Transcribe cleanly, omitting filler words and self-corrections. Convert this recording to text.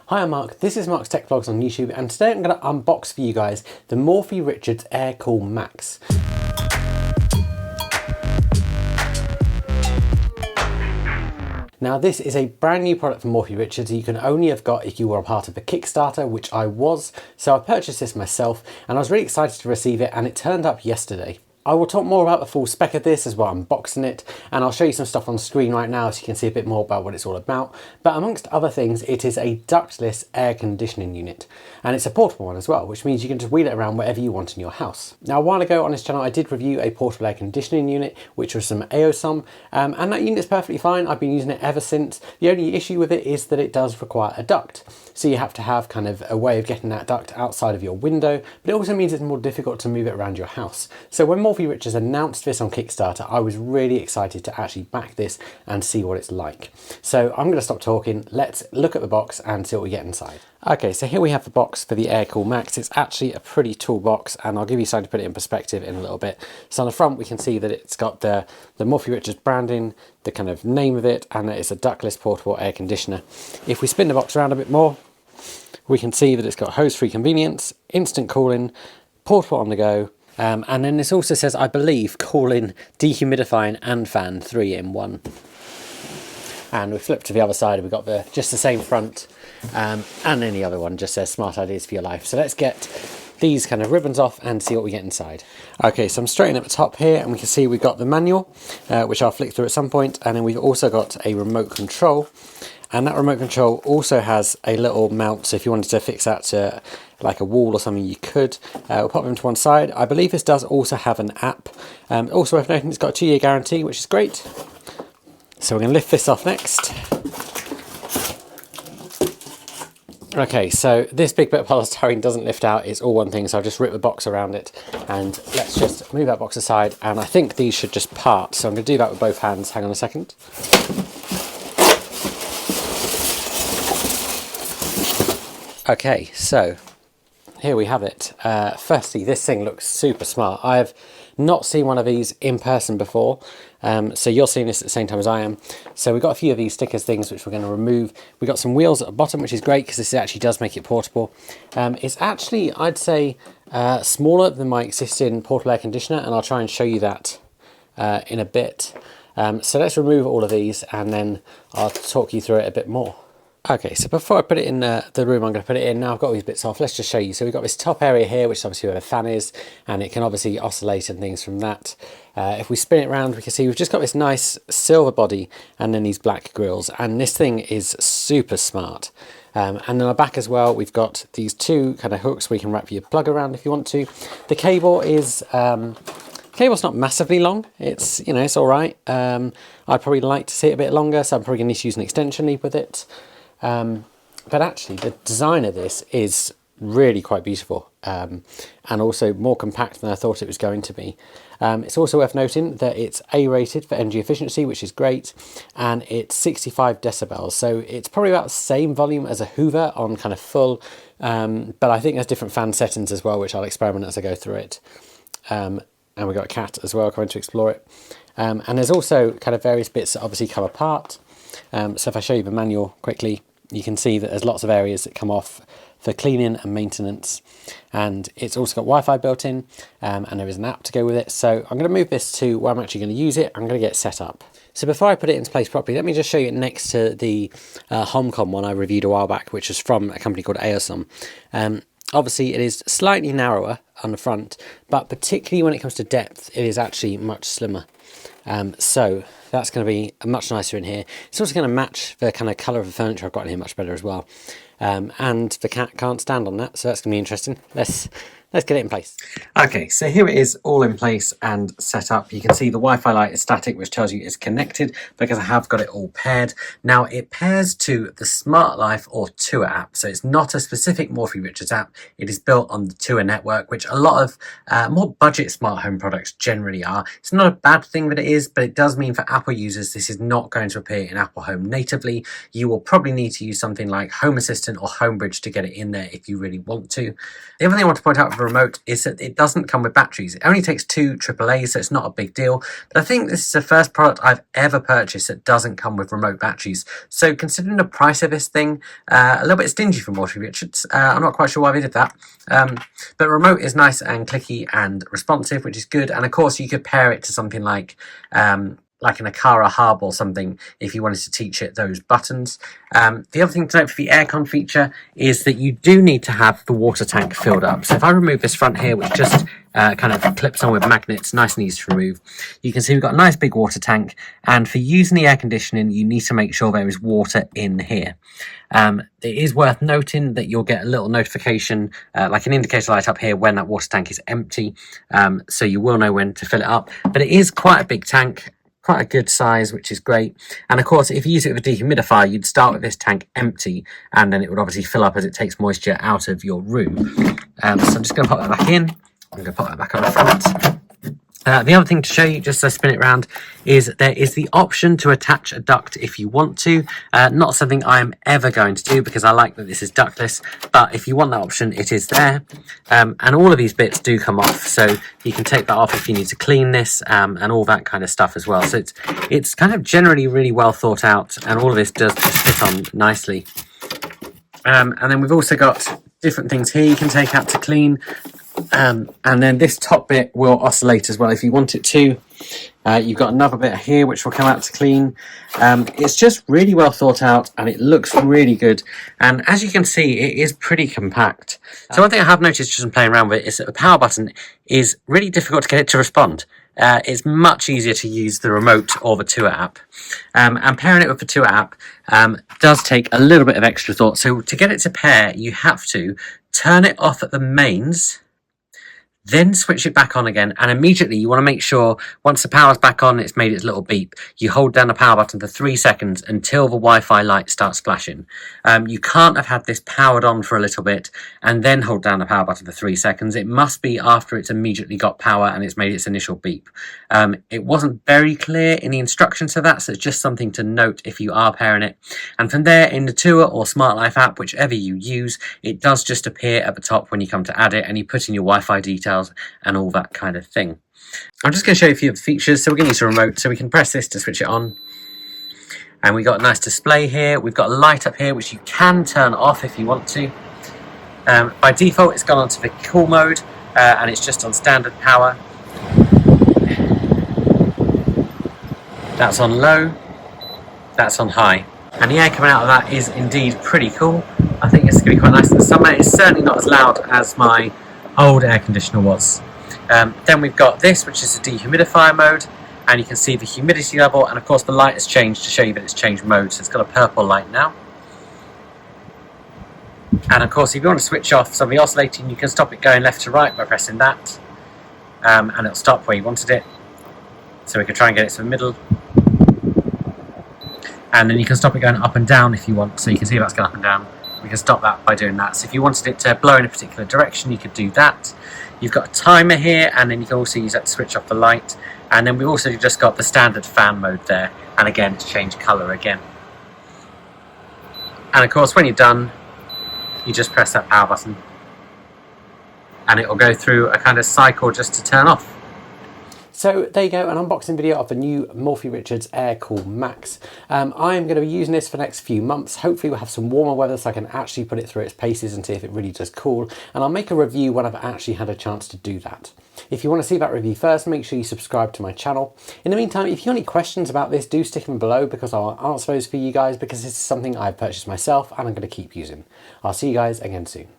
Hi, I'm Mark. This is Mark's Tech Vlogs on YouTube, and today I'm going to unbox for you guys the Morphy Air Cool Max. Now, this is a brand new product from Morphy Richards you can only have got if you were a part of a Kickstarter, which I was. So I purchased this myself and I was really excited to receive it, and it turned up yesterday. I will talk more about the full spec of this as well, unboxing it, and I'll show you some stuff on screen right now so you can see a bit more about what it's all about. But amongst other things, it is a ductless air conditioning unit, and it's a portable one as well, which means you can just wheel it around wherever you want in your house. Now, a while ago on this channel, I did review a portable air conditioning unit, which was from AOSOM, and that unit is perfectly fine. I've been using it ever since. The only issue with it is that it does require a duct. So you have to have kind of a way of getting that duct outside of your window, but it also means it's more difficult to move it around your house. So when Morphy Richards announced this on Kickstarter, I was really excited to actually back this and see what it's like. So I'm going to stop talking. Let's look at the box and see what we get inside. Okay, so here we have the box for the Air Cool Max. It's actually a pretty tall box, and I'll give you something to put it in perspective in a little bit. So on the front, we can see that it's got the Morphy Richards branding, the kind of name of it, and that it's a ductless portable air conditioner. If we spin the box around a bit more, we can see that it's got hose-free convenience, instant cooling, portable on the go, and then this also says, I believe, cooling, dehumidifying and fan 3 in 1. And we flip to the other side, we've got just the same front, and then the other one just says smart ideas for your life. So let's get these kind of ribbons off and see what we get inside. Okay, so I'm straight at the top here, and we can see we've got the manual, which I'll flick through at some point, and then we've also got a remote control. And that remote control also has a little mount, so if you wanted to fix that to like a wall or something, you could. We'll pop them to one side. I believe this does also have an app. Also worth noting, it's got a 2-year guarantee, which is great. So we're going to lift this off next. Okay, so this big bit of polystyrene doesn't lift out, it's all one thing, so I'll just rip the box around it, and let's just move that box aside, and I think these should just part, so I'm going to do that with both hands. Hang on a second. Okay, so here we have it. Firstly, this thing looks super smart. I have not seen one of these in person before, so you're seeing this at the same time as I am. So we've got a few of these stickers things which we're going to remove. We've got some wheels at the bottom, which is great because this actually does make it portable. It's actually, I'd say, smaller than my existing portable air conditioner, and I'll try and show you that in a bit. So let's remove all of these and then I'll talk you through it a bit more. Okay, so before I put it in the room I'm going to put it in, now I've got these bits off, let's just show you. So we've got this top area here, which is obviously where the fan is, and it can obviously oscillate and things from that. If we spin it around, we can see we've just got this nice silver body and then these black grills, and this thing is super smart. And then on the back as well, we've got these two kind of hooks where you can wrap your plug around if you want to. The cable is... cable's not massively long, it's, you know, it's all right. I'd probably like to see it a bit longer, so I'm probably going to use an extension lead with it. But actually the design of this is really quite beautiful, and also more compact than I thought it was going to be. It's also worth noting that it's A-rated for energy efficiency, which is great, and it's 65 decibels, so it's probably about the same volume as a Hoover on kind of full, but I think there's different fan settings as well, which I'll experiment as I go through it. And we've got a cat as well coming to explore it. And there's also kind of various bits that obviously come apart. So if I show you the manual quickly, you can see that there's lots of areas that come off for cleaning and maintenance, and it's also got Wi-Fi built in, and there is an app to go with it. So I'm going to move this to where I'm actually going to use it. I'm going to get it set up. So before I put it into place properly, let me just show you it next to the HomeCom one I reviewed a while back, which was from a company called AOSOM. Obviously it is slightly narrower on the front, but particularly when it comes to depth, it is actually much slimmer. So that's going to be much nicer in here. It's also going to match the kind of colour of the furniture I've got in here much better as well. And the cat can't stand on that, so that's going to be interesting. Let's get it in place. Okay, so here it is all in place and set up. You can see the Wi-Fi light is static, which tells you it's connected because I have got it all paired. Now it pairs to the Smart Life or Tour app. So it's not a specific Morphy Richards app. It is built on the Tour network, which a lot of more budget smart home products generally are. It's not a bad thing that it is, but it does mean for Apple users this is not going to appear in Apple Home natively. You will probably need to use something like Home Assistant or Homebridge to get it in there if you really want to. The other thing I want to point out with the remote is that it doesn't come with batteries. It only takes 2 AAAs, so it's not a big deal. But I think this is the first product I've ever purchased that doesn't come with remote batteries. So considering the price of this thing, a little bit stingy from Morphy Richards. I'm not quite sure why they did that. But remote is nice and clicky and responsive, which is good. And of course, you could pair it to something like an Aqara Hub or something if you wanted to teach it those buttons. The other thing to note for the aircon feature is that you do need to have the water tank filled up. So if I remove this front here, which just kind of clips on with magnets, nice and easy to remove, you can see we've got a nice big water tank. And for using the air conditioning, you need to make sure there is water in here. It is worth noting that you'll get a little notification, like an indicator light up here when that water tank is empty. So you will know when to fill it up. But it is quite a big tank. Quite a good size, which is great. And of course, if you use it with a dehumidifier, you'd start with this tank empty, and then it would obviously fill up as it takes moisture out of your room. So I'm just going to pop that back in. I'm going to pop that back on the front. The other thing to show you, just as I spin it around, is there is the option to attach a duct if you want to. Not something I'm ever going to do because I like that this is ductless, but if you want that option, it is there. And all of these bits do come off, so you can take that off if you need to clean this, and all that kind of stuff as well. So it's kind of generally really well thought out, and all of this does just fit on nicely. And then we've also got different things here you can take out to clean. And then this top bit will oscillate as well if you want it to. You've got another bit here which will come out to clean. It's just really well thought out and it looks really good. And as you can see, it is pretty compact. So one thing I have noticed just from playing around with it is that the power button is really difficult to get it to respond. It's much easier to use the remote or the Tour app. And pairing it with the Tour app does take a little bit of extra thought. So to get it to pair, you have to turn it off at the mains, then switch it back on again, and immediately you want to make sure once the power's back on, it's made its little beep, you hold down the power button for 3 seconds until the Wi-Fi light starts flashing. You can't have had this powered on for a little bit and then hold down the power button for 3 seconds. It must be after it's immediately got power and it's made its initial beep. It wasn't very clear in the instructions for that, so it's just something to note if you are pairing it. And from there, in the Tour or Smart Life app, whichever you use, it does just appear at the top when you come to add it, and you put in your Wi-Fi details and all that kind of thing. I'm just going to show you a few of the features. So we're going to use a remote, so we can press this to switch it on. And we've got a nice display here. We've got a light up here, which you can turn off if you want to. By default, it's gone onto the cool mode, and it's just on standard power. That's on low, that's on high. And the air coming out of that is indeed pretty cool. I think it's going to be quite nice in the summer. It's certainly not as loud as my old air conditioner was. Then we've got this, which is the dehumidifier mode, and you can see the humidity level, and of course the light has changed to show you that it's changed mode, so it's got a purple light now. And of course, if you want to switch off some of the oscillating, you can stop it going left to right by pressing that, and it'll stop where you wanted it. So we can try and get it to the middle. And then you can stop it going up and down if you want, so you can see that's going up and down. We can stop that by doing that. So if you wanted it to blow in a particular direction, you could do that. You've got a timer here, and then you can also use that to switch off the light. And then we've also just got the standard fan mode there, and again, to change colour again. And of course, when you're done, you just press that power button, and it will go through a kind of cycle just to turn off. So there you go, an unboxing video of the new Morphy Richards Air Cool Max. I'm going to be using this for the next few months. Hopefully we'll have some warmer weather so I can actually put it through its paces and see if it really does cool. And I'll make a review when I've actually had a chance to do that. If you want to see that review first, make sure you subscribe to my channel. In the meantime, if you have any questions about this, do stick them below because I'll answer those for you guys, because this is something I've purchased myself and I'm going to keep using. I'll see you guys again soon.